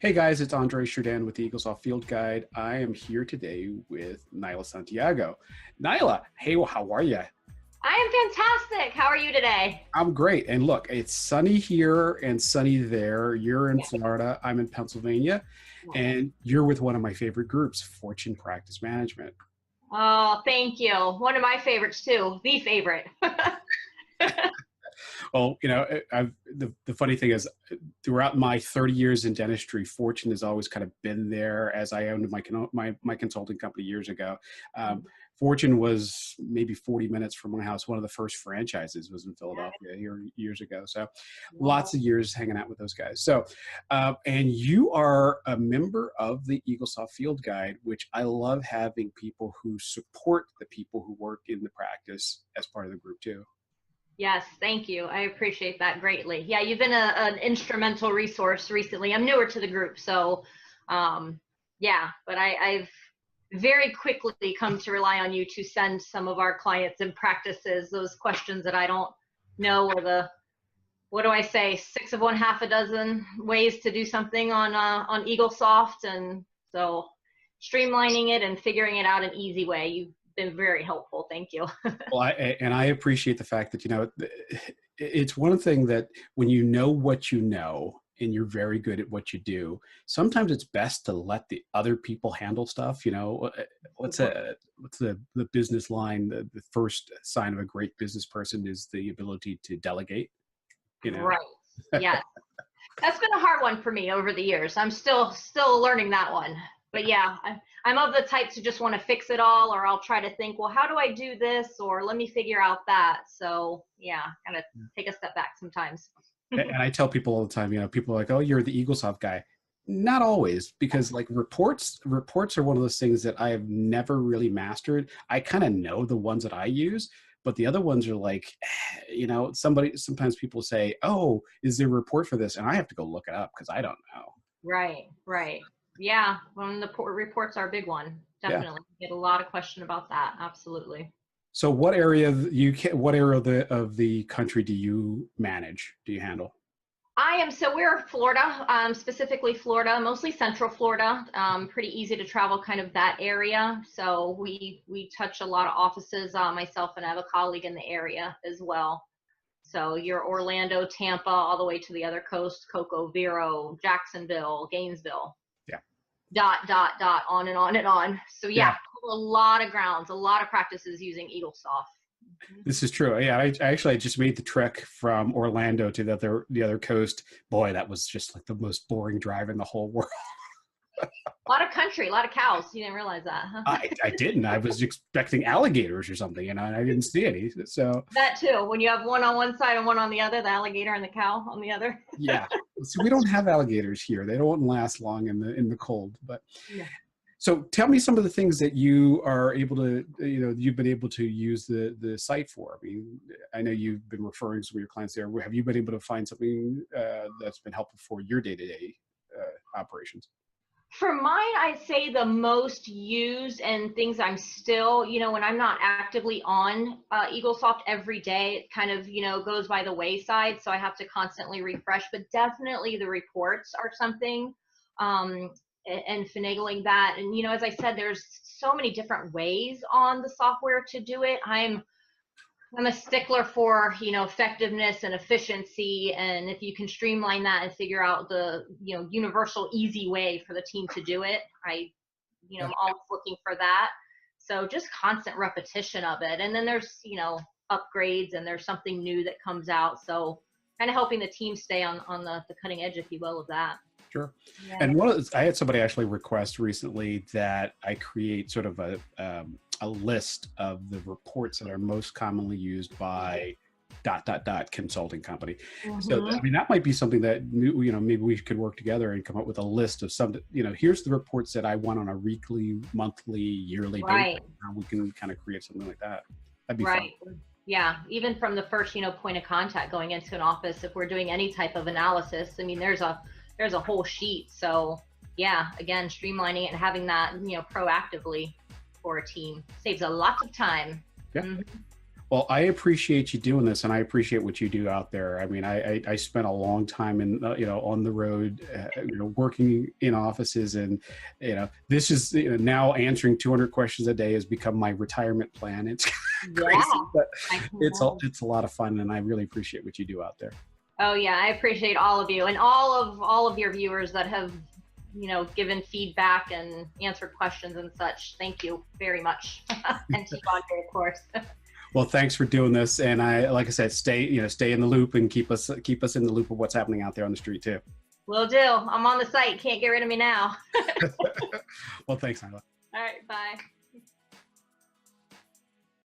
Hey guys, it's Andre Shirdan with the Eaglesoft Field Guide. I am here today with Nyla Santiago. Nyla, hey, how are you? I am fantastic. How are you today? I'm great. And look, it's sunny here and sunny there. You're in Yeah. Florida, I'm in Pennsylvania, Yeah. and you're with one of my favorite groups, Fortune Practice Management. Oh, thank you. One of my favorites too. The favorite. Well, the funny thing is, throughout my 30 years in dentistry, Fortune has always kind of been there. As I owned my consulting company years ago, Fortune was maybe 40 minutes from my house. One of the first franchises was in Philadelphia here years ago. So, Wow. lots of years hanging out with those guys. So, and you are a member of the Eaglesoft Field Guide, which I love having people who support the people who work in the practice as part of the group too. Yes, thank you. I appreciate that greatly. Yeah, you've been an instrumental resource recently. I'm newer to the group, so yeah, but I've very quickly come to rely on you to send some of our clients and practices those questions that I don't know, or the, what do I say, six of one, half a dozen ways to do something on Eaglesoft, and so streamlining it and figuring it out an easy way. You've been very helpful. Thank you. Well, I appreciate the fact that it's one thing that when you know what you know and you're very good at what you do, sometimes it's best to let the other people handle stuff. What's the business line? The first sign of a great business person is the ability to delegate. You know. Right. Yes. That's been a hard one for me over the years. I'm still learning that one. But yeah, I'm of the type to just want to fix it all, or I'll try to think, well, how do I do this? Or let me figure out that. So yeah, kind of take a step back sometimes. And I tell people all the time, people are like, "Oh, you're the Eaglesoft guy." Not always, because like reports are one of those things that I have never really mastered. I kind of know the ones that I use, but the other ones are like, sometimes people say, "Oh, is there a report for this?" And I have to go look it up because I don't know. Right, right. Yeah, when the reports are a big one. Yeah. Definitely get a lot of question about that. Absolutely. So what area of the country do you manage? Do you handle? So we're Florida, specifically Florida, mostly Central Florida. Pretty easy to travel, kind of that area. So we touch a lot of offices. Myself and I have a colleague in the area as well. So you're Orlando, Tampa, all the way to the other coast, Cocoa, Vero, Jacksonville, Gainesville, Yeah. dot, on and on and on. So yeah, Yeah. a lot of grounds, a lot of practices using Eaglesoft. This is true. Yeah, I just made the trek from Orlando to the other coast. Boy, that was just like the most boring drive in the whole world. A lot of country, a lot of cows. You didn't realize that, huh? I didn't. I was expecting alligators or something, and I didn't see any. So That too. When you have one on one side and one on the other, the alligator and the cow on the other. yeah, so we don't have alligators here. They don't last long in the cold. But Yeah. so tell me some of the things that you are able to, you've been able to use the site for. I mean, I know you've been referring some of your clients there. Have you been able to find something that's been helpful for your day-to-day operations? For mine, I'd say the most used and things I'm still, when I'm not actively on Eaglesoft every day, it kind of, goes by the wayside. So I have to constantly refresh, but definitely the reports are something, and finagling that. And, as I said, there's so many different ways on the software to do it. I'm a stickler for, effectiveness and efficiency. And if you can streamline that and figure out the, universal easy way for the team to do it, Yeah. I'm always looking for that. So just constant repetition of it. And then there's, upgrades, and there's something new that comes out. So kind of helping the team stay on the cutting edge, if you will, of that. Sure. Yeah. And I had somebody actually request recently that I create sort of a list of the reports that are most commonly used by consulting company. So Mm-hmm. I mean, that might be something that maybe we could work together and come up with a list of some. Here's the reports that I want on a weekly, monthly, yearly Right. basis. We can kind of create something like that. That'd be fun. Right. Yeah. Even from the first, point of contact going into an office, if we're doing any type of analysis, I mean, there's a whole sheet. So yeah, again, streamlining it and having that, proactively for a team saves a lot of time. Yeah. Mhm. Well, I appreciate you doing this, and I appreciate what you do out there. I mean, I spent a long time in on the road, working in offices, and this is now answering 200 questions a day has become my retirement plan. It's Yeah, crazy, but I can it's a lot of fun, and I really appreciate what you do out there. Oh yeah, I appreciate all of you and all of your viewers that have, given feedback and answered questions and such. Thank you very much. And to Andre, of course. Well, thanks for doing this, and like I said, stay in the loop and keep us in the loop of what's happening out there on the street too. Will do. I'm on the site. Can't get rid of me now. Well, thanks, Nyla. All right, bye.